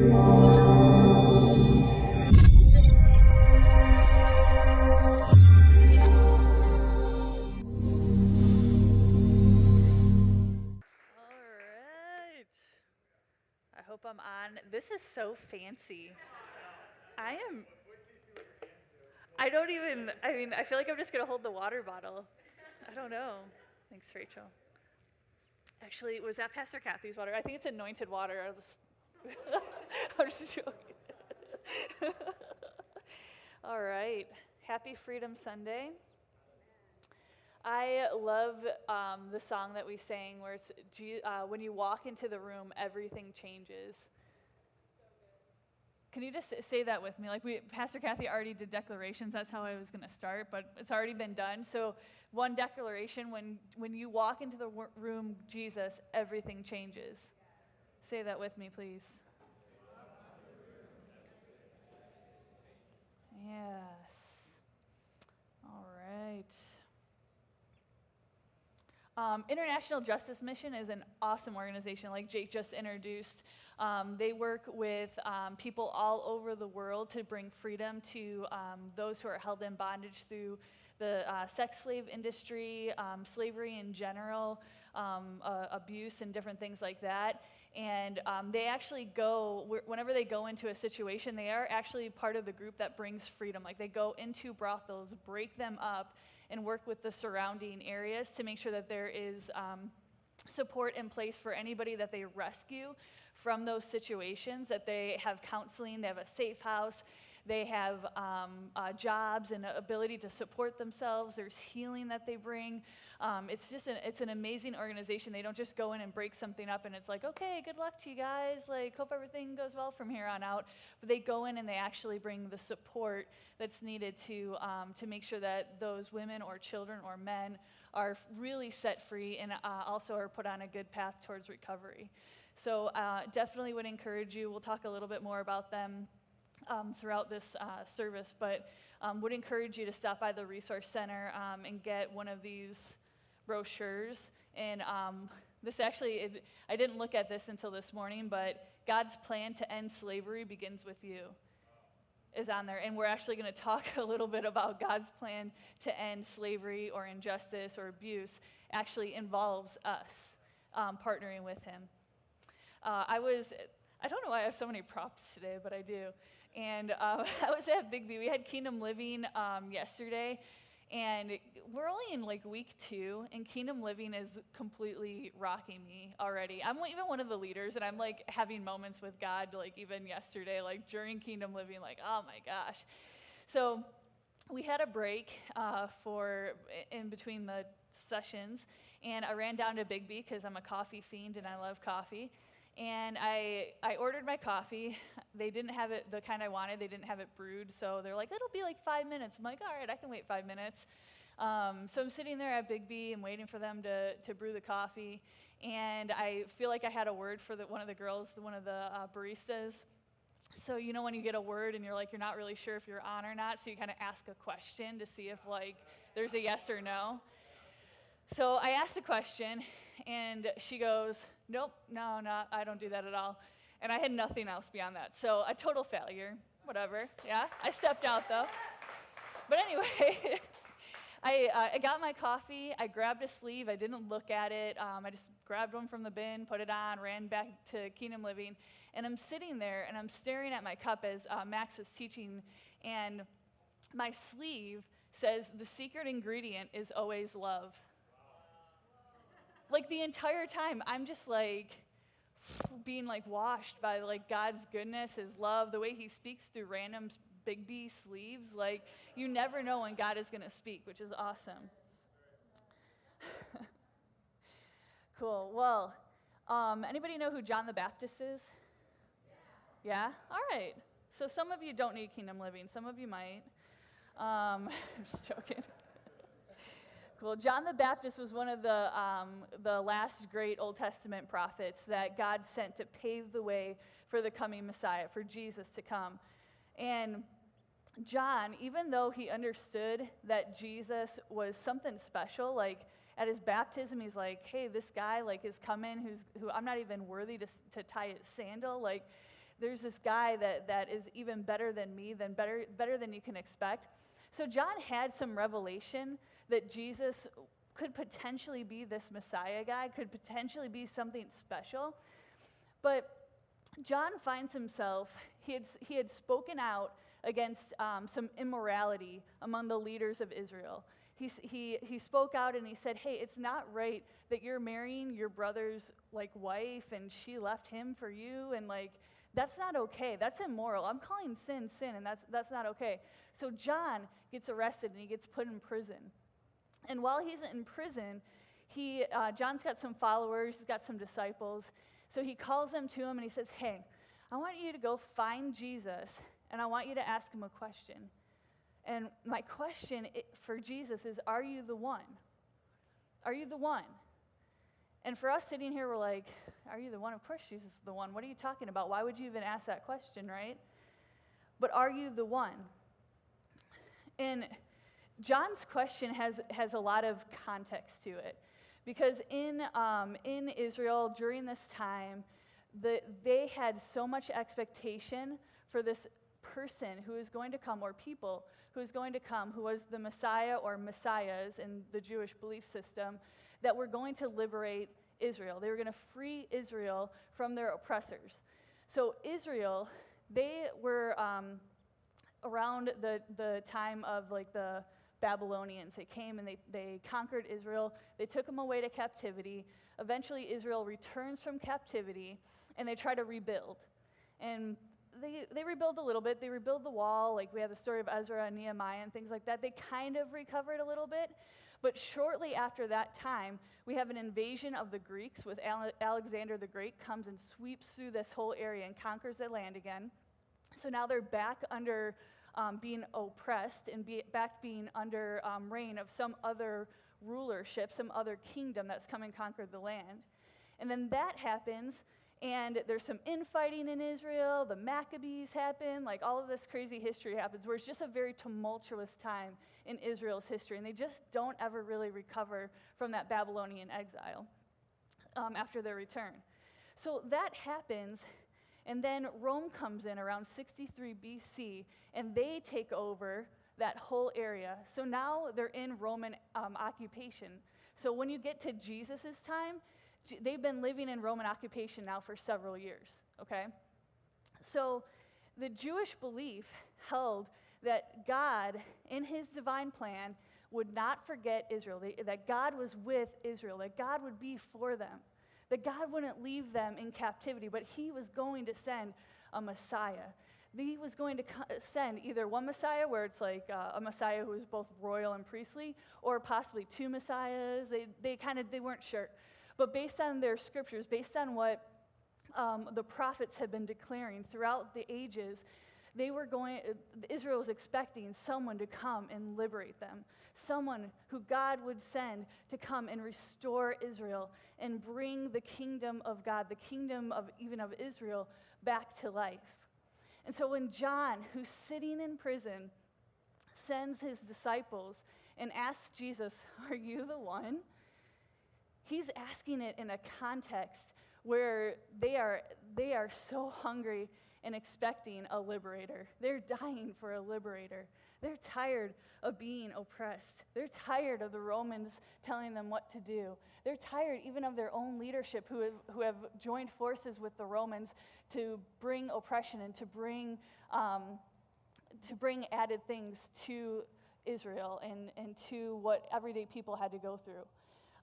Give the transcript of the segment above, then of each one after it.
I hope I'm on. This is so fancy. I am. I don't even. I mean, I feel like I'm just gonna hold the water bottle. I don't know. Thanks, Rachel. Actually, was that Pastor Kathy's water? I think it's anointed water. I'm just joking. All right. Happy Freedom Sunday. I love the song that we sang where it's, when you walk into the room, everything changes. Can you just say that with me? Like Pastor Kathy already did declarations. That's how I was going to start, but it's already been done. So one declaration, when you walk into the room, Jesus, everything changes. Say that with me, please. Yes. All right. International Justice Mission is an awesome organization, like Jake just introduced. They work with people all over the world to bring freedom to those who are held in bondage through the sex slave industry, slavery in general, abuse and different things like that. And they actually whenever they go into a situation, they are actually part of the group that brings freedom. Like they go into brothels, break them up, and work with the surrounding areas to make sure that there is support in place for anybody that they rescue from those situations, that they have counseling, they have a safe house, they have jobs and ability to support themselves. There's healing that they bring. It's an amazing organization. They don't just go in and break something up and it's like, okay, good luck to you guys. Like, hope everything goes well from here on out. But they go in and they actually bring the support that's needed to make sure that those women or children or men are really set free and also are put on a good path towards recovery. So definitely would encourage you. We'll talk a little bit more about them throughout this service, but would encourage you to stop by the Resource Center and get one of these brochures. And this actually, I didn't look at this until this morning, but God's plan to end slavery begins with you is on there. And we're actually going to talk a little bit about God's plan to end slavery or injustice or abuse actually involves us partnering with him. I don't know why I have so many props today, but I do. And I was at Big B. We had Kingdom Living yesterday, and we're only in like week 2, and Kingdom Living is completely rocking me already. I'm even one of the leaders, and I'm like having moments with God, like even yesterday, like during Kingdom Living, like, oh my gosh. So we had a break in between the sessions, and I ran down to Big B because I'm a coffee fiend and I love coffee. And I ordered my coffee. They didn't have it the kind I wanted. They didn't have it brewed. So they're like, it'll be like 5 minutes. I'm like, all right, I can wait 5 minutes. So I'm sitting there at Big B and waiting for them to brew the coffee. And I feel like I had a word for one of the girls, one of the baristas. So you know when you get a word and you're like, you're not really sure if you're on or not. So you kind of ask a question to see if like there's a yes or no. So I asked a question, and she goes, nope, no, I don't do that at all. And I had nothing else beyond that. So a total failure, whatever, yeah. I stepped out, though. But anyway, I got my coffee. I grabbed a sleeve. I didn't look at it. I just grabbed one from the bin, put it on, ran back to Kingdom Living. And I'm sitting there, and I'm staring at my cup as Max was teaching, and my sleeve says, the secret ingredient is always love. Like the entire time, I'm just like being like washed by like God's goodness, his love, the way he speaks through random Big B sleeves. Like you never know when God is going to speak, which is awesome. Cool. Well, anybody know who John the Baptist is? Yeah? All right. So some of you don't need Kingdom Living. Some of you might. I'm just joking. Well, John the Baptist was one of the last great Old Testament prophets that God sent to pave the way for the coming Messiah, for Jesus to come. And John, even though he understood that Jesus was something special, like at his baptism, he's like, hey, this guy like is coming who I'm not even worthy to tie his sandal. Like there's this guy that is even better than me, better than you can expect. So John had some revelation that Jesus could potentially be this Messiah guy, could potentially be something special. But John finds himself, he had spoken out against some immorality among the leaders of Israel. He spoke out and he said, hey, it's not right that you're marrying your brother's wife and she left him for you, and that's not okay. That's immoral. I'm calling sin, and that's not okay. So John gets arrested and he gets put in prison. And while he's in prison, John's got some followers, he's got some disciples. So he calls them to him and he says, hey, I want you to go find Jesus and I want you to ask him a question. And my question for Jesus is, are you the one? Are you the one? And for us sitting here, we're like, are you the one? Of course Jesus is the one. What are you talking about? Why would you even ask that question, right? But are you the one? And John's question has a lot of context to it. Because in Israel during this time, they had so much expectation for this person who is going to come, or people who is going to come, who was the Messiah or Messiahs in the Jewish belief system, that were going to liberate Israel. They were going to free Israel from their oppressors. So Israel, they were around the time of the Babylonians. They came and they conquered Israel. They took them away to captivity. Eventually Israel returns from captivity and they try to rebuild. And they rebuild a little bit. They rebuild the wall. We have the story of Ezra and Nehemiah and things like that. They kind of recovered a little bit. But shortly after that time, we have an invasion of the Greeks with Alexander the Great comes and sweeps through this whole area and conquers the land again. So now they're back under being oppressed and being under reign of some other rulership, some other kingdom that's come and conquered the land. And then that happens, and there's some infighting in Israel. The Maccabees happen. All of this crazy history happens where it's just a very tumultuous time in Israel's history, and they just don't ever really recover from that Babylonian exile after their return. So that happens, and then Rome comes in around 63 BC, and they take over that whole area. So now they're in Roman occupation. So when you get to Jesus' time, they've been living in Roman occupation now for several years, okay? So the Jewish belief held that God, in his divine plan, would not forget Israel, that God was with Israel, that God would be for them, that God wouldn't leave them in captivity, but he was going to send a Messiah. He was going to send either one Messiah, where it's a Messiah who is both royal and priestly, or possibly two Messiahs. They weren't sure. But based on their scriptures, based on what the prophets had been declaring throughout the ages, Israel was expecting someone to come and liberate them, someone who God would send to come and restore Israel and bring the kingdom of God, the kingdom of even of Israel, back to life. And so when John, who's sitting in prison, sends his disciples and asks Jesus, are you the one? He's asking it in a context where they are so hungry and expecting a liberator. They're dying for a liberator. They're tired of being oppressed. They're tired of the Romans telling them what to do. They're tired even of their own leadership who have joined forces with the Romans to bring oppression and to bring added things to Israel and to what everyday people had to go through.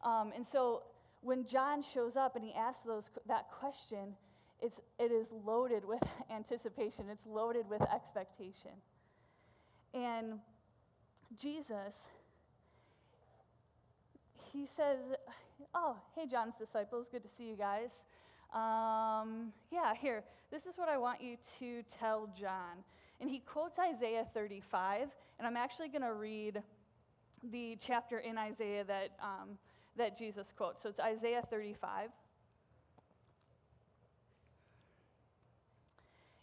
And so when John shows up and he asks that question, it is loaded with anticipation. It's loaded with expectation. And Jesus, he says, oh, hey, John's disciples, good to see you guys. Here, this is what I want you to tell John. And he quotes Isaiah 35, and I'm actually going to read the chapter in Isaiah that Jesus quotes. So it's Isaiah 35.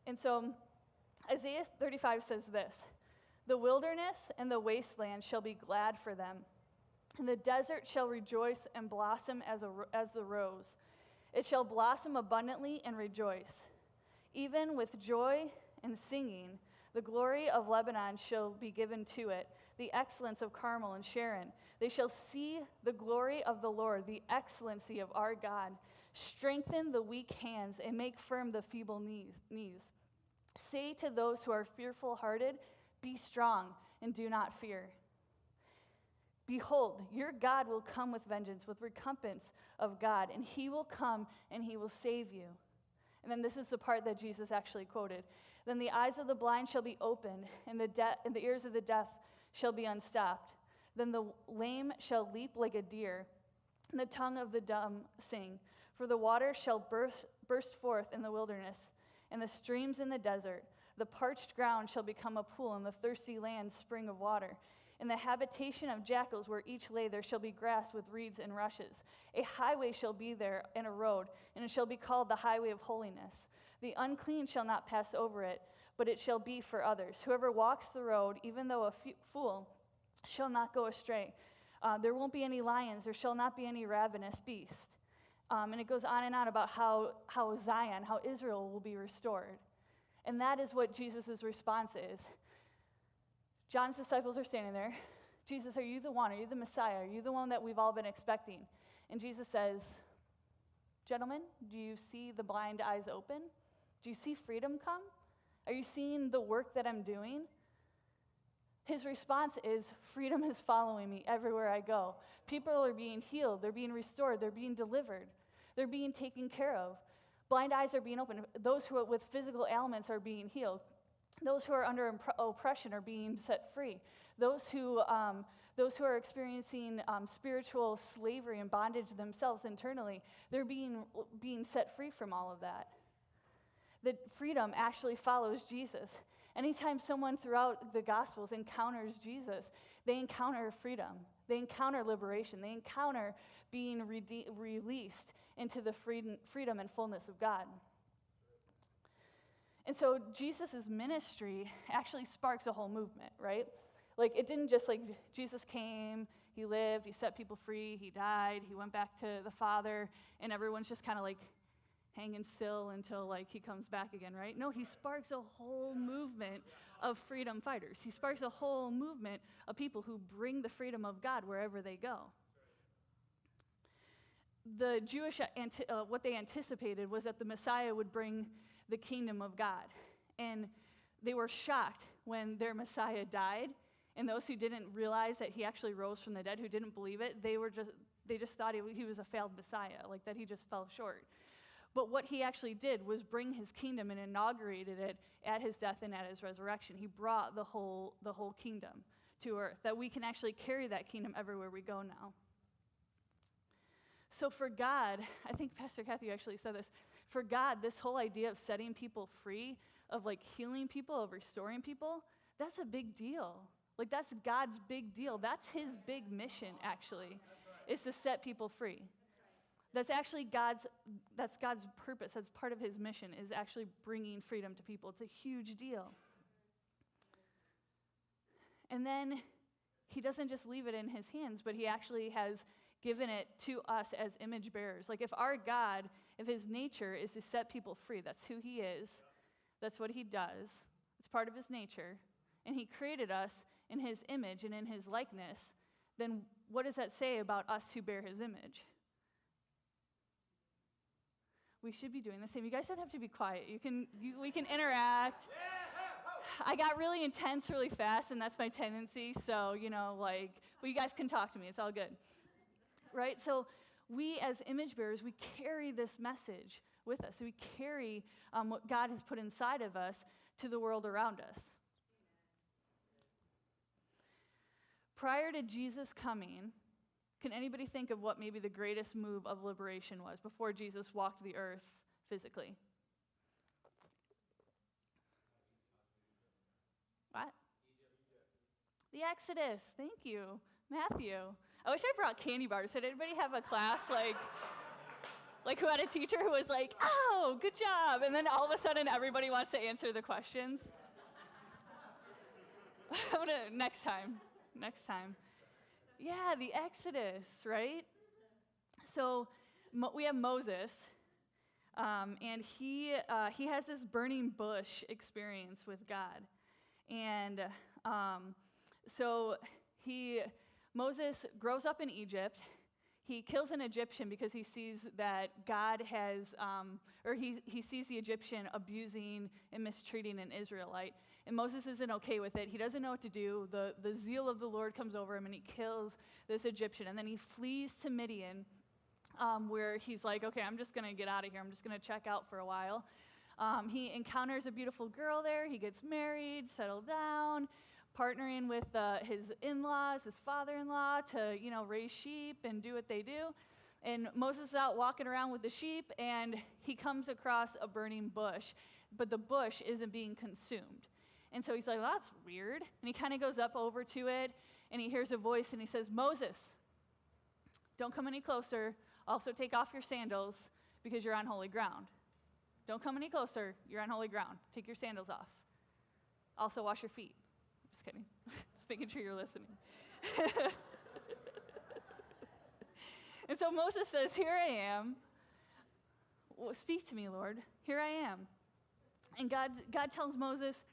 And so Isaiah 35 says this, the wilderness and the wasteland shall be glad for them, and the desert shall rejoice and blossom as the rose. It shall blossom abundantly and rejoice. Even with joy and singing, the glory of Lebanon shall be given to it, the excellence of Carmel and Sharon. They shall see the glory of the Lord, the excellency of our God. Strengthen the weak hands and make firm the feeble knees. Say to those who are fearful-hearted, be strong and do not fear. Behold, your God will come with vengeance, with recompense of God, and he will come and he will save you. And then this is the part that Jesus actually quoted. Then the eyes of the blind shall be opened, and the ears of the deaf shall be unstopped. Then the lame shall leap like a deer, and the tongue of the dumb sing. For the water shall burst forth in the wilderness, and the streams in the desert. The parched ground shall become a pool, and the thirsty land spring of water. In the habitation of jackals, where each lay, there shall be grass with reeds and rushes. A highway shall be there, and a road, and it shall be called the highway of holiness. The unclean shall not pass over it, but it shall be for others. Whoever walks the road, even though a fool, shall not go astray. There won't be any lions, there shall not be any ravenous beast. And it goes on and on about how Zion, how Israel will be restored. And that is what Jesus' response is. John's disciples are standing there. Jesus, are you the one? Are you the Messiah? Are you the one that we've all been expecting? And Jesus says, gentlemen, do you see the blind eyes open? Do you see freedom come? Are you seeing the work that I'm doing? His response is, freedom is following me everywhere I go. People are being healed. They're being restored. They're being delivered. They're being taken care of. Blind eyes are being opened. Those who are with physical ailments are being healed. Those who are under oppression are being set free. Those who are experiencing spiritual slavery and bondage themselves internally, they're being set free from all of that. The freedom actually follows Jesus. Anytime someone throughout the Gospels encounters Jesus, they encounter freedom. They encounter liberation. They encounter being released into the freedom and fullness of God. And so Jesus' ministry actually sparks a whole movement, right? Like, it didn't just, Jesus came, he lived, he set people free, he died, he went back to the Father, and everyone's just kind of, hanging still until, he comes back again, right? No, he sparks a whole movement of freedom fighters. He sparks a whole movement of people who bring the freedom of God wherever they go. The Jewish, what they anticipated was that the Messiah would bring the kingdom of God. And they were shocked when their Messiah died, and those who didn't realize that he actually rose from the dead, who didn't believe it, they just thought he was a failed Messiah, that he just fell short. But what he actually did was bring his kingdom and inaugurated it at his death and at his resurrection. He brought the whole kingdom to earth, that we can actually carry that kingdom everywhere we go now. So for God, I think Pastor Kathy actually said this, for God, this whole idea of setting people free, of healing people, of restoring people, that's a big deal. That's God's big deal. That's his big mission, actually, is to set people free. That's actually God's purpose. That's part of his mission, is actually bringing freedom to people. It's a huge deal. And then he doesn't just leave it in his hands, but he actually has given it to us as image bearers. If our God, if his nature is to set people free, that's who he is, that's what he does, it's part of his nature, and he created us in his image and in his likeness, then what does that say about us who bear his image? We should be doing the same. You guys don't have to be quiet. We can interact. I got really intense really fast, and that's my tendency, so, but you guys can talk to me. It's all good. Right? So we as image bearers, we carry this message with us. We carry what God has put inside of us to the world around us. Prior to Jesus coming, can anybody think of what maybe the greatest move of liberation was before Jesus walked the earth physically? What? The Exodus. Thank you. Matthew. I wish I brought candy bars. Did anybody have a class who had a teacher who was like, oh, good job, and then all of a sudden everybody wants to answer the questions? Next time. Yeah, the Exodus, right? So we have Moses. And he has this burning bush experience with God. And so Moses grows up in Egypt. He kills an Egyptian because he sees that God has, he sees the Egyptian abusing and mistreating an Israelite. And Moses isn't okay with it. He doesn't know what to do. The zeal of the Lord comes over him, and he kills this Egyptian. And then he flees to Midian, where he's like, okay, I'm just going to get out of here. I'm just going to check out for a while. He encounters a beautiful girl there. He gets married, settled down, partnering with his in-laws, his father-in-law, to raise sheep and do what they do. And Moses is out walking around with the sheep, and he comes across a burning bush, but the bush isn't being consumed. And so he's like, well, that's weird. And he kind of goes up over to it, and he hears a voice, and he says, Moses, don't come any closer. Also take off your sandals, because you're on holy ground. Don't come any closer. You're on holy ground. Take your sandals off. Also wash your feet. Just kidding. Just making sure you're listening. And so Moses says, here I am. Well, speak to me, Lord. Here I am. And God tells Moses,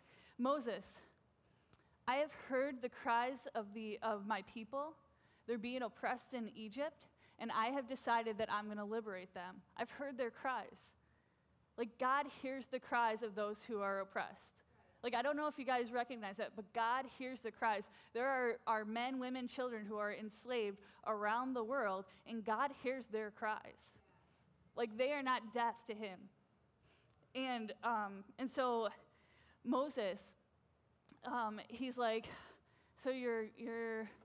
I have heard the cries of my people. They're being oppressed in Egypt, and I have decided that I'm going to liberate them. I've heard their cries. Like, God hears the cries of those who are oppressed. Like, I don't know if you guys recognize that, but God hears the cries. There are men, women, children who are enslaved around the world, and God hears their cries. Like, they are not deaf to him. And so Moses, he's like, so you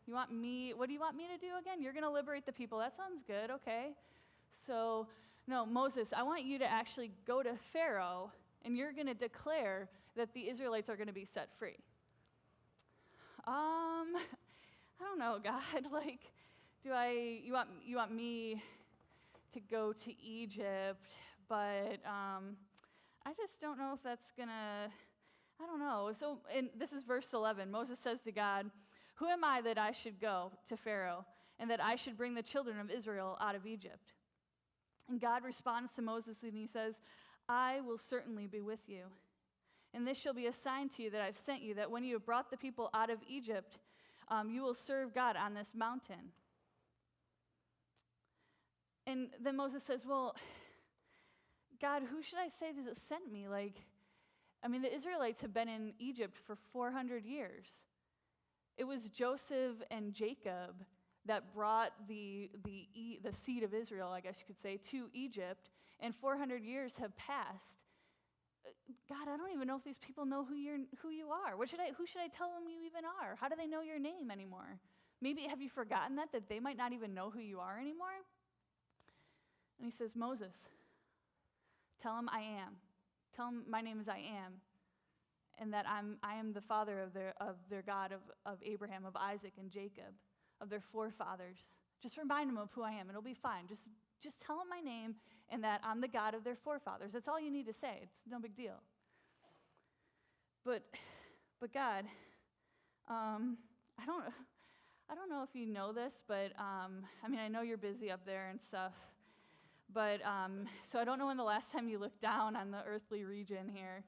want me, what do you want me to do again? You're going to liberate the people. That sounds good, okay. So, no, Moses, I want you to actually go to Pharaoh, and you're going to declare that the Israelites are going to be set free. I don't know, God. Like, you want me to go to Egypt, but I just don't know if that's going to, I don't know. So, and this is verse 11. Moses says to God, who am I that I should go to Pharaoh, and that I should bring the children of Israel out of Egypt? And God responds to Moses, and he says, I will certainly be with you. And this shall be a sign to you that I've sent you, that when you have brought the people out of Egypt, you will serve God on this mountain. And then Moses says, well, God, who should I say that sent me? Like, I mean, the Israelites have been in Egypt for 400 years. It was Joseph and Jacob that brought the seed of Israel, I guess you could say, to Egypt, and 400 years have passed. God, I don't even know if these people know who you are. Who should I tell them you even are? How do they know your name anymore? Maybe have you forgotten that they might not even know who you are anymore? And he says, Moses, tell them I am. Tell them my name is I am, and that I am the father of their God, of Abraham, of Isaac, and Jacob, of their forefathers. Just remind them of who I am. It'll be fine. Just tell them my name and that I'm the God of their forefathers. That's all you need to say. It's no big deal. But God, I don't know if you know this, but I mean, I know you're busy up there and stuff. But so I don't know when the last time you looked down on the earthly region here.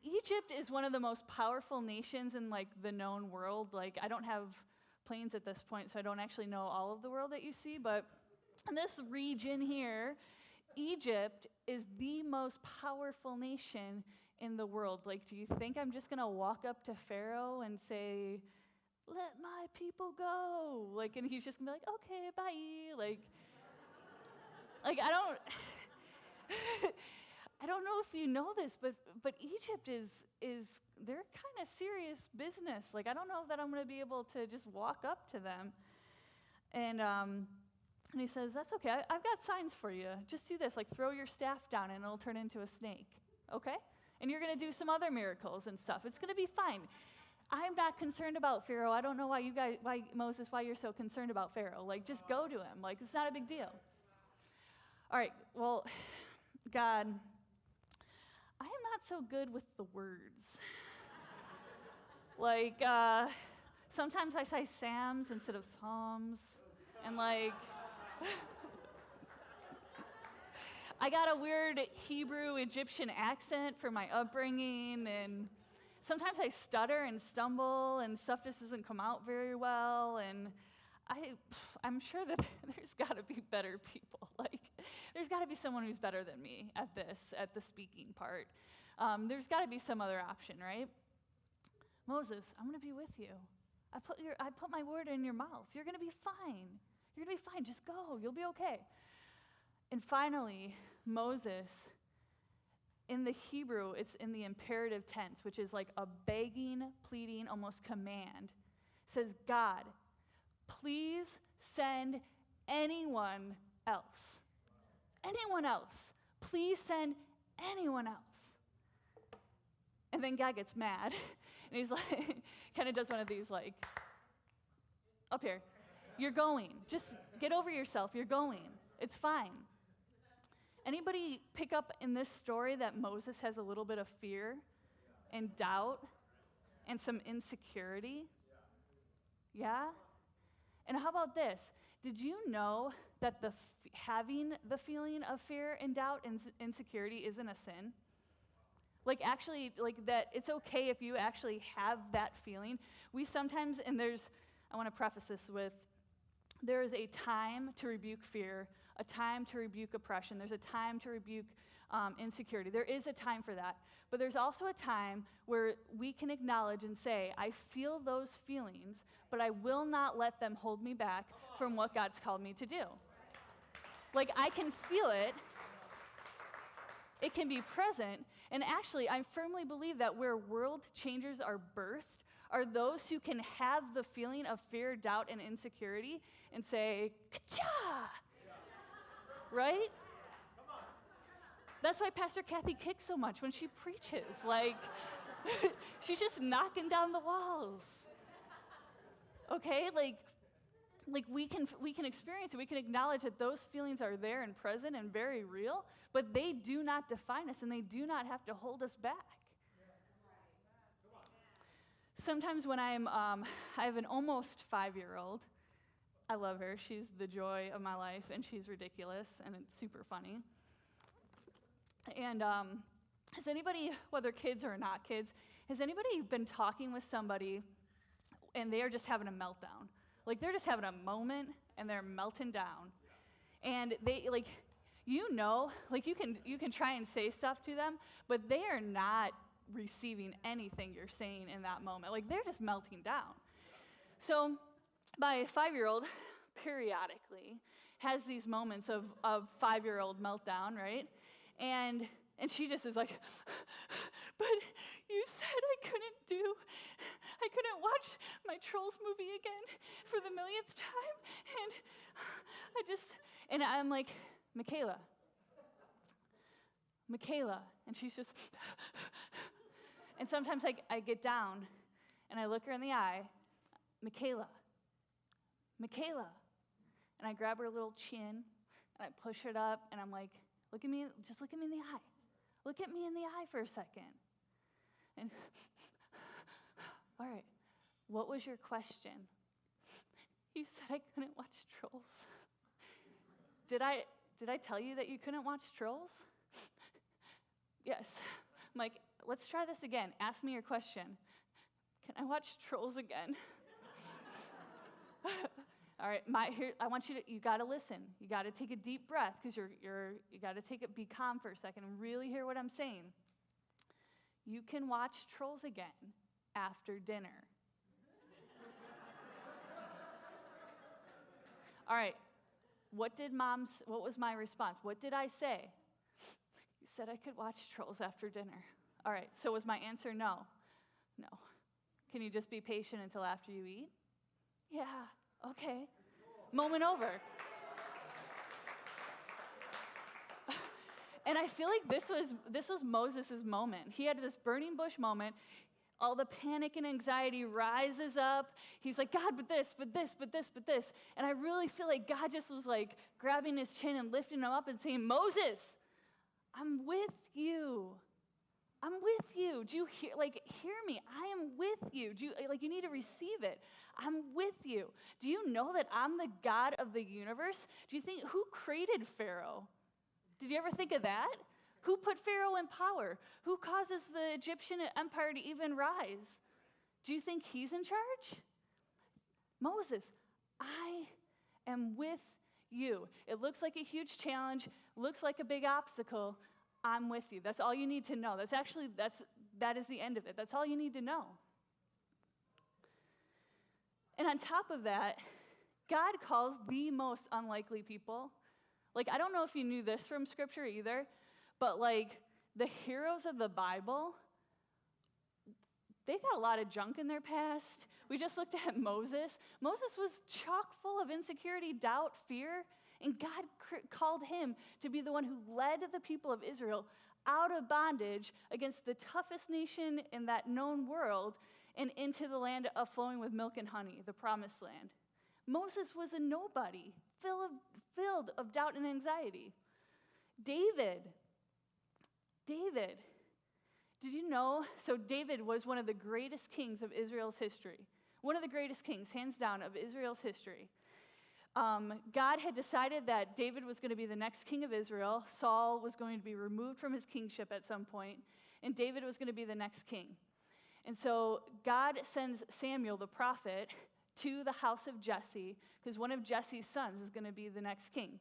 Egypt is one of the most powerful nations in like the known world. Like, I don't have planes at this point, so I don't actually know all of the world that you see, but in this region here, Egypt is the most powerful nation in the world. Like, do you think I'm just going to walk up to Pharaoh and say, let my people go? Like, and he's just going to be like, okay, bye. Like I don't know if you know this, but Egypt is they're kind of serious business. Like, I don't know that I'm going to be able to just walk up to them. And he says, that's okay. I've got signs for you. Just do this. Like, throw your staff down and it'll turn into a snake. Okay? And you're going to do some other miracles and stuff. It's going to be fine. I'm not concerned about Pharaoh. I don't know why Moses, why you're so concerned about Pharaoh. Like, just go to him. Like, it's not a big deal. All right, well, God, I am not so good with the words. Like, sometimes I say Psalms instead of Psalms, and like, I got a weird Hebrew Egyptian accent for my upbringing, and sometimes I stutter and stumble, and stuff just doesn't come out very well, and I'm sure that there's got to be better people. Like, there's got to be someone who's better than me at the speaking part. There's got to be some other option, right? Moses, I'm going to be with you. I put my word in your mouth. You're going to be fine. You're going to be fine. Just go. You'll be okay. And finally, Moses, in the Hebrew, it's in the imperative tense, which is like a begging, pleading, almost command. It says, God, please send anyone else. Anyone else. Please send anyone else. And then God gets mad, and he's like, kind of does one of these, like, up here. You're going. Just get over yourself. You're going. It's fine. Anybody pick up in this story that Moses has a little bit of fear and doubt and some insecurity? Yeah? And how about this? Did you know that having the feeling of fear and doubt and insecurity isn't a sin? Like, actually, like, that it's okay if you actually have that feeling. We sometimes, and I want to preface this with, there is a time to rebuke fear, a time to rebuke oppression. There's a time to rebuke insecurity. There is a time for that. But there's also a time where we can acknowledge and say, I feel those feelings, but I will not let them hold me back from what God's called me to do. Like, I can feel it. It can be present. And actually, I firmly believe that where world changers are birthed are those who can have the feeling of fear, doubt, and insecurity and say, ka-cha! Right? That's why Pastor Kathy kicks so much when she preaches. Like, she's just knocking down the walls. Okay? Like we can experience it. We can acknowledge that those feelings are there and present and very real, but they do not define us, and they do not have to hold us back. Sometimes when I have an almost 5-year-old. I love her. She's the joy of my life, and she's ridiculous, and it's super funny. And has anybody, whether kids or not kids, has anybody been talking with somebody and they are just having a meltdown? Like, they're just having a moment, and they're melting down. And they, like, you can try and say stuff to them, but they are not receiving anything you're saying in that moment. Like, they're just melting down. So my 5-year-old periodically has these moments of 5-year-old meltdown, right? And she just is like, but you said I couldn't watch my Trolls movie again for the millionth time, and I'm like, Michaela, and she's just, and sometimes I get down, and I look her in the eye, Michaela, and I grab her little chin, and I push it up, and I'm like, just look at me in the eye. Look at me in the eye for a second. And, all right, what was your question? You said I couldn't watch Trolls. Did I tell you that you couldn't watch Trolls? Yes. I'm like, let's try this again. Ask me your question. Can I watch Trolls again? All right, I want you got to listen. You got to take a deep breath, because you got to be calm for a second and really hear what I'm saying. You can watch Trolls again after dinner. All right, what was my response? What did I say? You said I could watch Trolls after dinner. All right, so was my answer no? No. Can you just be patient until after you eat? Yeah. Okay, moment over. And I feel like this was Moses' moment. He had this burning bush moment. All the panic and anxiety rises up. He's like, God, but this. And I really feel like God just was like grabbing his chin and lifting him up and saying, Moses, I'm with you. I'm with you. Do you hear me? I am with you. You need to receive it. I'm with you. Do you know that I'm the God of the universe? Do you think, who created Pharaoh? Did you ever think of that? Who put Pharaoh in power? Who causes the Egyptian empire to even rise? Do you think he's in charge? Moses, I am with you. It looks like a huge challenge, looks like a big obstacle. I'm with you. That's all you need to know. That is the end of it. That's all you need to know. And on top of that, God calls the most unlikely people. Like, I don't know if you knew this from Scripture either, but like the heroes of the Bible, they got a lot of junk in their past. We just looked at Moses. Moses was chock full of insecurity, doubt, fear, and God called him to be the one who led the people of Israel out of bondage against the toughest nation in that known world and into the land of flowing with milk and honey, the promised land. Moses was a nobody, filled of doubt and anxiety. David, did you know? So David was one of the greatest kings of Israel's history. One of the greatest kings, hands down, of Israel's history. God had decided that David was going to be the next king of Israel. Saul was going to be removed from his kingship at some point, and David was going to be the next king. And so God sends Samuel, the prophet, to the house of Jesse, because one of Jesse's sons is going to be the next king.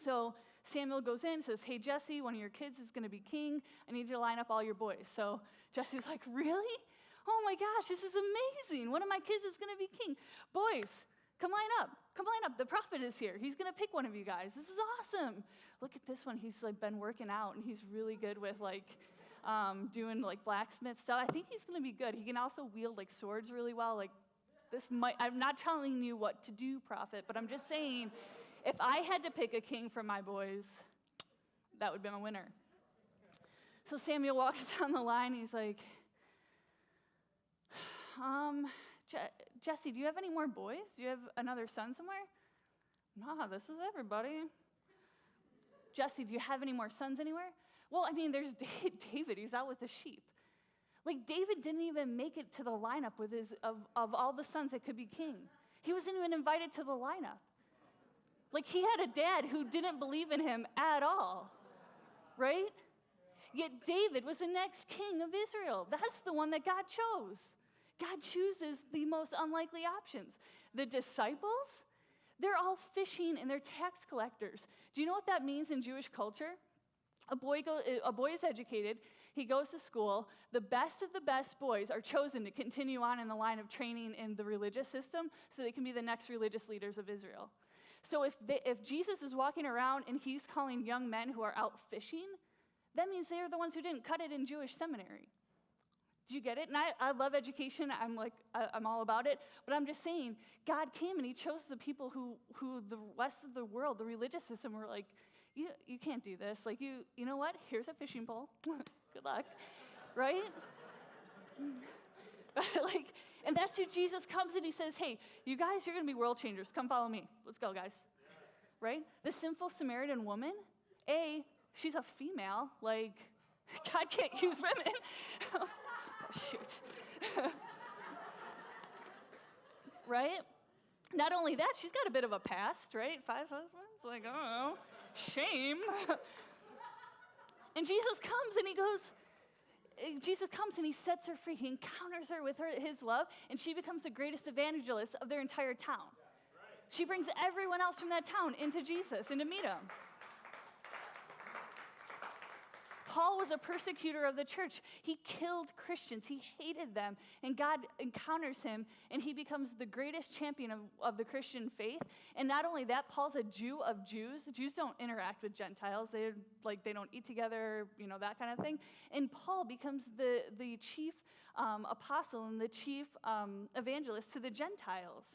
So Samuel goes in and says, hey, Jesse, one of your kids is going to be king. I need you to line up all your boys. So Jesse's like, really? Oh my gosh, this is amazing. One of my kids is going to be king. Boys, come line up. Come line up. The prophet is here. He's going to pick one of you guys. This is awesome. Look at this one. He's like been working out, and he's really good with doing like blacksmith stuff. I think he's going to be good. He can also wield like swords really well. Like I'm not telling you what to do, prophet, but I'm just saying, if I had to pick a king for my boys, that would be my winner. So Samuel walks down the line. He's like, Jesse, do you have any more boys? Do you have another son somewhere? No, this is everybody. Jesse, do you have any more sons anywhere? Well, I mean, there's David. He's out with the sheep. Like, David didn't even make it to the lineup with of all the sons that could be king. He wasn't even invited to the lineup. Like, he had a dad who didn't believe in him at all, right? Yet David was the next king of Israel. That's the one that God chose. God chooses the most unlikely options. The disciples, they're all fishing and they're tax collectors. Do you know what that means in Jewish culture? A boy is educated. He goes to school. The best of the best boys are chosen to continue on in the line of training in the religious system so they can be the next religious leaders of Israel. So if Jesus is walking around and he's calling young men who are out fishing, that means they are the ones who didn't cut it in Jewish seminary. Do you get it? And I love education. I'm all about it. But I'm just saying, God came and he chose the people who the rest of the world, the religious system, were like, you can't do this. Like, you know what? Here's a fishing pole. Good luck. Right? And that's who Jesus comes and he says, hey, you guys, you're going to be world changers. Come follow me. Let's go, guys. Right? The sinful Samaritan woman, she's a female. Like, God can't use women. Oh, shoot. Right? Not only that, she's got a bit of a past, right? 5 husbands? Like, I don't know. Shame. And Jesus comes and he sets her free. He encounters her with his love, and she becomes the greatest evangelist of their entire town. She brings everyone else from that town into Jesus and to meet him. Paul was a persecutor of the church. He killed Christians. He hated them. And God encounters him, and he becomes the greatest champion of the Christian faith. And not only that, Paul's a Jew of Jews. Jews don't interact with Gentiles. They don't eat together, that kind of thing. And Paul becomes the chief apostle and the chief evangelist to the Gentiles.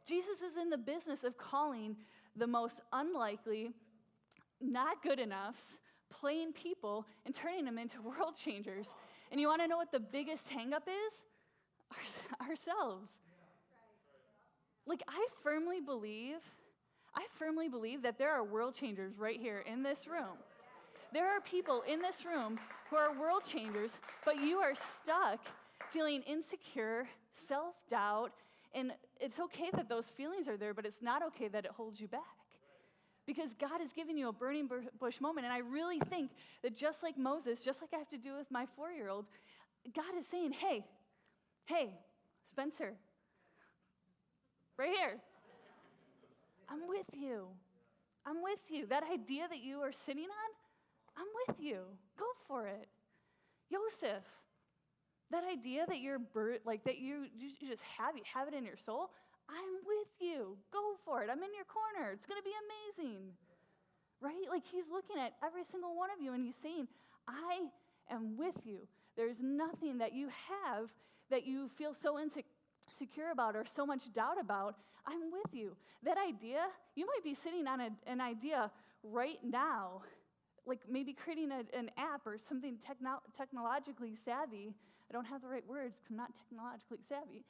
Jesus is in the business of calling the most unlikely, not good enoughs, plain people, and turning them into world changers. And you want to know what the biggest hang-up is? Ourselves. Like, I firmly believe that there are world changers right here in this room. There are people in this room who are world changers, but you are stuck feeling insecure, self-doubt, and it's okay that those feelings are there, but it's not okay that it holds you back. because God has given you a burning bush moment. And I really think that just like Moses, just like I have to do with my 4-year-old, God is saying, hey, Spencer, right here, I'm with you. I'm with you. That idea that you are sitting on, I'm with you. Go for it. Joseph, that idea that you're that you just have it in your soul, I'm with you. Go for it. I'm in your corner. It's going to be amazing. Right? Like he's looking at every single one of you and he's saying, I am with you. There's nothing that you have that you feel so insecure about or so much doubt about. I'm with you. That idea, you might be sitting on an idea right now, like maybe creating an app or something technologically savvy. I don't have the right words because I'm not technologically savvy.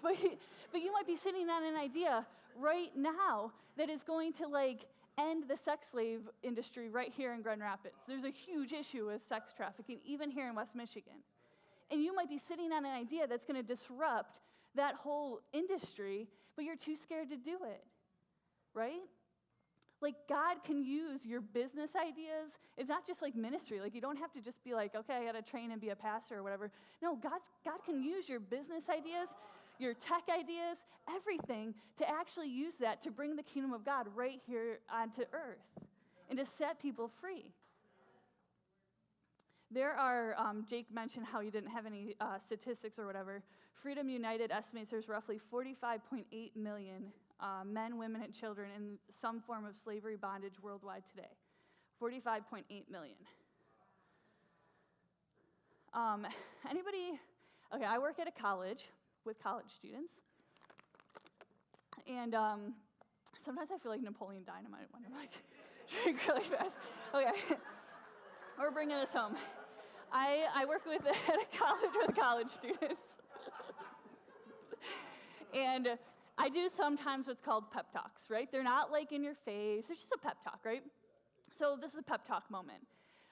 But you might be sitting on an idea right now that is going to end the sex slave industry right here in Grand Rapids. There's a huge issue with sex trafficking, even here in West Michigan. And you might be sitting on an idea that's going to disrupt that whole industry, but you're too scared to do it, right? Like God can use your business ideas. It's not just like ministry. Like you don't have to just be like, okay, I got to train and be a pastor or whatever. No, God can use your business ideas, your tech ideas, everything to actually use that to bring the kingdom of God right here onto earth and to set people free. There are, Jake mentioned how he didn't have any statistics or whatever. Freedom United estimates there's roughly 45.8 million men, women, and children in some form of slavery bondage worldwide today. 45.8 million. Anybody? Okay, I work at a college with college students. And sometimes I feel like Napoleon Dynamite when I'm like, drink really fast. Okay, we're bringing this home. I work at a college with college students. And I do sometimes what's called pep talks, right? They're not like in your face. It's just a pep talk, right? So this is a pep talk moment.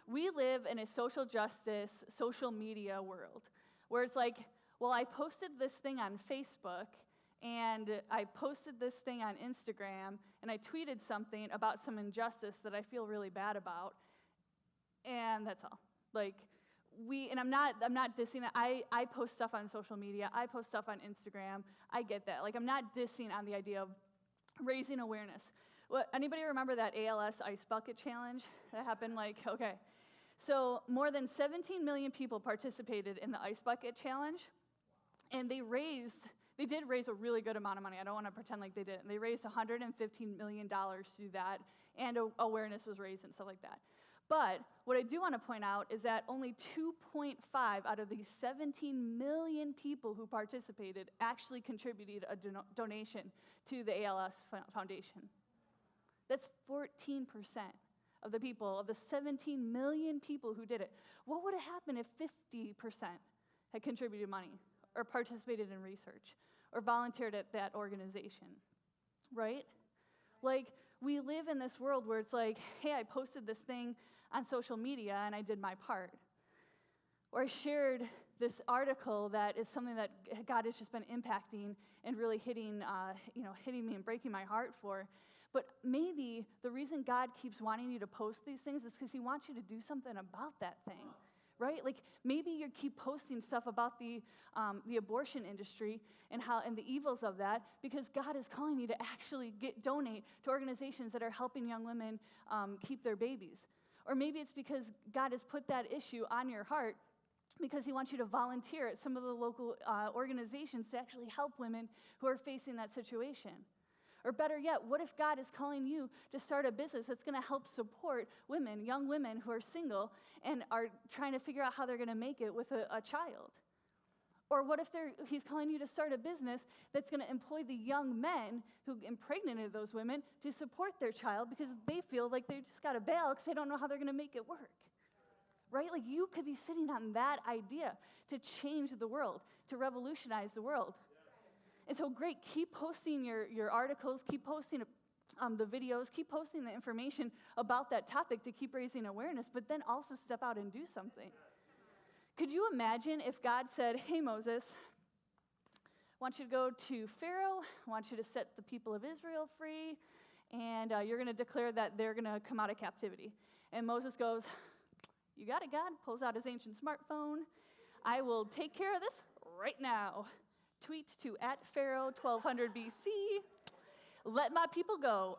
We live in a social justice, social media world where it's like, well, I posted this thing on Facebook and I posted this thing on Instagram and I tweeted something about some injustice that I feel really bad about. And that's all. Like, and I'm not dissing it. I post stuff on social media. I post stuff on Instagram. I get that. Like, I'm not dissing on the idea of raising awareness. Anybody remember that ALS Ice Bucket Challenge that happened? Okay. So more than 17 million people participated in the Ice Bucket Challenge, and they did raise a really good amount of money. I don't want to pretend like they didn't. They raised $115 million through that, and awareness was raised and stuff like that. But what I do want to point out is that only 2.5 out of these 17 million people who participated actually contributed a donation to the ALS Foundation. That's 14% of the people, of the 17 million people who did it. What would have happened if 50% had contributed money or participated in research or volunteered at that organization, right? Like, we live in this world where it's like, hey, I posted this thing on social media and I did my part. Or I shared this article that is something that God has just been impacting and really hitting me and breaking my heart for. But maybe the reason God keeps wanting you to post these things is because he wants you to do something about that thing, right? Like maybe you keep posting stuff about the abortion industry and the evils of that because God is calling you to actually donate to organizations that are helping young women keep their babies. Or maybe it's because God has put that issue on your heart because he wants you to volunteer at some of the local organizations to actually help women who are facing that situation. Or better yet, what if God is calling you to start a business that's going to help support women, young women who are single and are trying to figure out how they're going to make it with a child? Or what if he's calling you to start a business that's going to employ the young men who impregnated those women to support their child because they feel like they just got to bail because they don't know how they're going to make it work? Right? Like you could be sitting on that idea to change the world, to revolutionize the world. And so great, keep posting your articles, keep posting the videos, keep posting the information about that topic to keep raising awareness, but then also step out and do something. Could you imagine if God said, hey, Moses, I want you to go to Pharaoh, I want you to set the people of Israel free, and you're going to declare that they're going to come out of captivity. And Moses goes, you got it, God, pulls out his ancient smartphone. I will take care of this right now. Tweet to @Pharaoh 1200 BC. Let my people go! !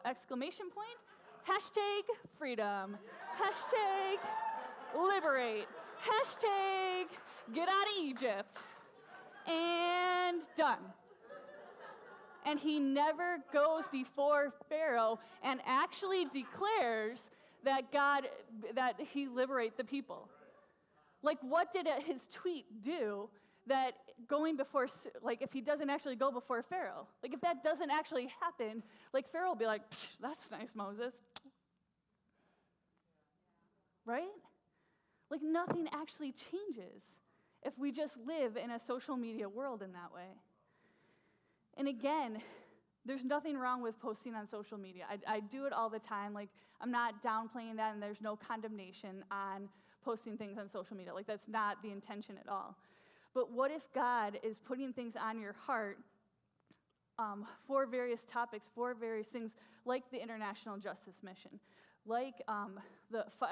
#freedom. #liberate. #get out of Egypt. And done. And he never goes before Pharaoh and actually declares that he liberate the people. Like, what did his tweet do that going before, like, if he doesn't actually go before Pharaoh? Like, if that doesn't actually happen, like, Pharaoh will be like, that's nice, Moses. Right? Like, nothing actually changes if we just live in a social media world in that way. And again, there's nothing wrong with posting on social media. I do it all the time. Like, I'm not downplaying that, and there's no condemnation on posting things on social media. Like, that's not the intention at all. But what if God is putting things on your heart for various topics, for various things, like the International Justice Mission, like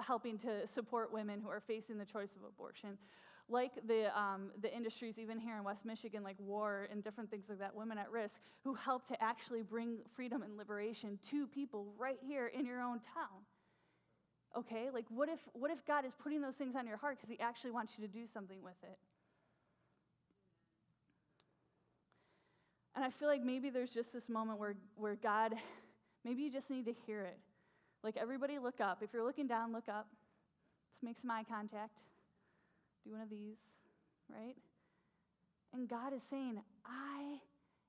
helping to support women who are facing the choice of abortion, like the industries, even here in West Michigan, like war and different things like that, women at risk, who help to actually bring freedom and liberation to people right here in your own town. Okay, like what if God is putting those things on your heart because he actually wants you to do something with it? And I feel like maybe there's just this moment where God, maybe you just need to hear it. Like, everybody look up. If you're looking down, look up. Let's make some eye contact. Do one of these, right? And God is saying, I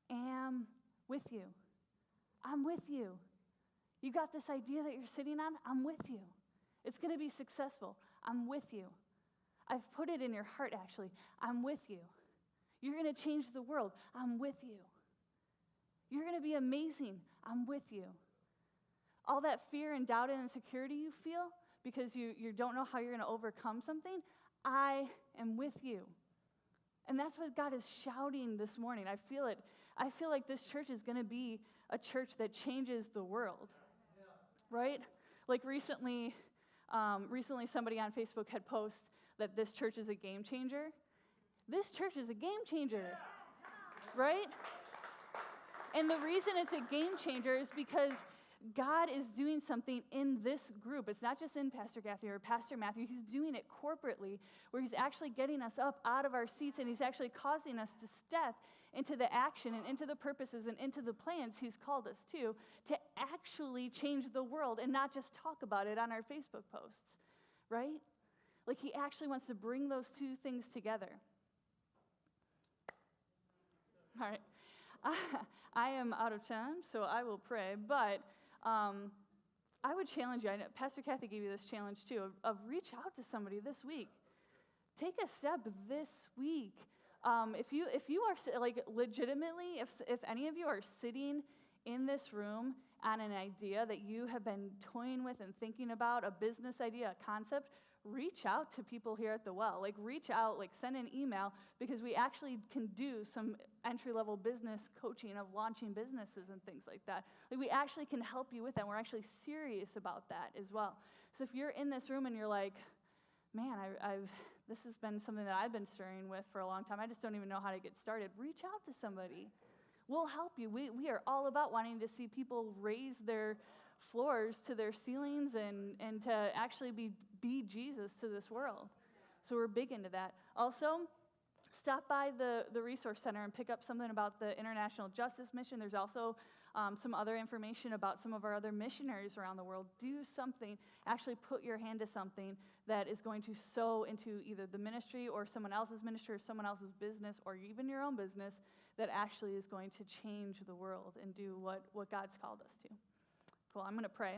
am with you. I'm with you. You got this idea that you're sitting on? I'm with you. It's going to be successful. I'm with you. I've put it in your heart, actually. I'm with you. You're going to change the world. I'm with you. You're going to be amazing. I'm with you. All that fear and doubt and insecurity you feel because you don't know how you're going to overcome something, I am with you. And that's what God is shouting this morning. I feel it. I feel like this church is going to be a church that changes the world. Right? Like recently somebody on Facebook had posted that this church is a game changer. This church is a game changer. Right? And the reason it's a game changer is because God is doing something in this group. It's not just in Pastor Kathy or Pastor Matthew. He's doing it corporately, where he's actually getting us up out of our seats, and he's actually causing us to step into the action and into the purposes and into the plans he's called us to actually change the world and not just talk about it on our Facebook posts, right? Like, he actually wants to bring those two things together. All right. I am out of time, so I will pray, but I would challenge you. I know Pastor Kathy gave you this challenge too, of reach out to somebody this week. Take a step this week. If you are, like, legitimately, if any of you are sitting in this room on an idea that you have been toying with and thinking about, a business idea, a concept, reach out to people here at the Well. Like, reach out, like, send an email, because we actually can do some entry-level business coaching of launching businesses and things like that. Like, we actually can help you with that. We're actually serious about that as well. So if you're in this room and you're like, man, this has been something that I've been stirring with for a long time. I just don't even know how to get started. Reach out to somebody. We'll help you. We are all about wanting to see people raise their floors to their ceilings and to actually be Jesus to this world. So we're big into that. Also, stop by the Resource Center and pick up something about the International Justice Mission. There's also some other information about some of our other missionaries around the world. Do something. Actually put your hand to something that is going to sow into either the ministry or someone else's ministry or someone else's business or even your own business that actually is going to change the world and do what God's called us to. Cool, I'm going to pray.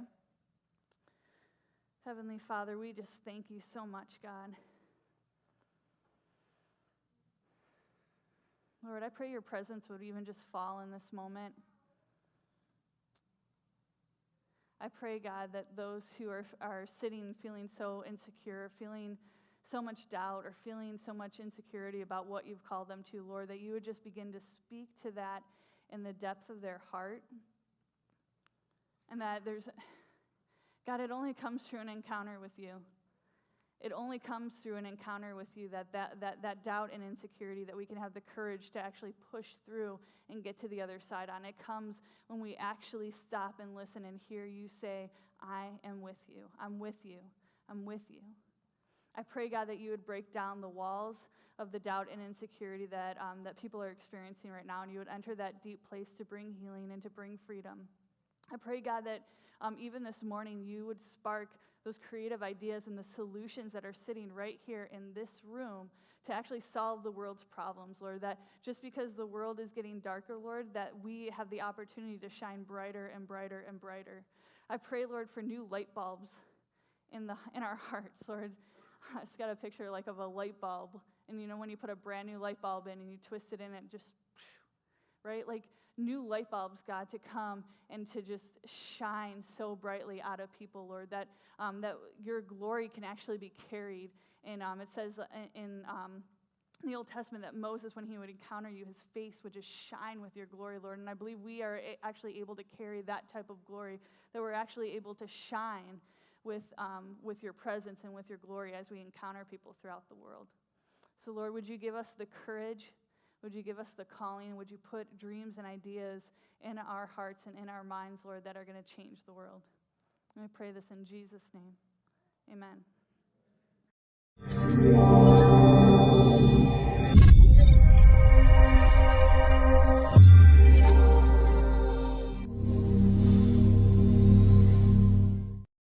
Heavenly Father, we just thank you so much, God. Lord, I pray your presence would even just fall in this moment. I pray, God, that those who are sitting feeling so insecure, feeling so much doubt, or feeling so much insecurity about what you've called them to, Lord, that you would just begin to speak to that in the depth of their heart. And that God, it only comes through an encounter with you. It only comes through an encounter with you, that doubt and insecurity, that we can have the courage to actually push through and get to the other side on. It comes when we actually stop and listen and hear you say, I am with you. I'm with you. I'm with you. I pray, God, that you would break down the walls of the doubt and insecurity that people are experiencing right now, and you would enter that deep place to bring healing and to bring freedom. I pray, God, that even this morning you would spark those creative ideas and the solutions that are sitting right here in this room to actually solve the world's problems, Lord, that just because the world is getting darker, Lord, that we have the opportunity to shine brighter and brighter and brighter. I pray, Lord, for new light bulbs in our hearts, Lord. I just got a picture like of a light bulb, and you know when you put a brand new light bulb in and you twist it in, it just, right? Like new light bulbs, God, to come and to just shine so brightly out of people, Lord, that your glory can actually be carried. And it says in the Old Testament that Moses, when he would encounter you, his face would just shine with your glory, Lord. And I believe we are actually able to carry that type of glory, that we're actually able to shine with your presence and with your glory as we encounter people throughout the world. So, Lord, would you give us the courage? Would you give us the calling? Would you put dreams and ideas in our hearts and in our minds, Lord, that are going to change the world? And I pray this in Jesus' name. Amen.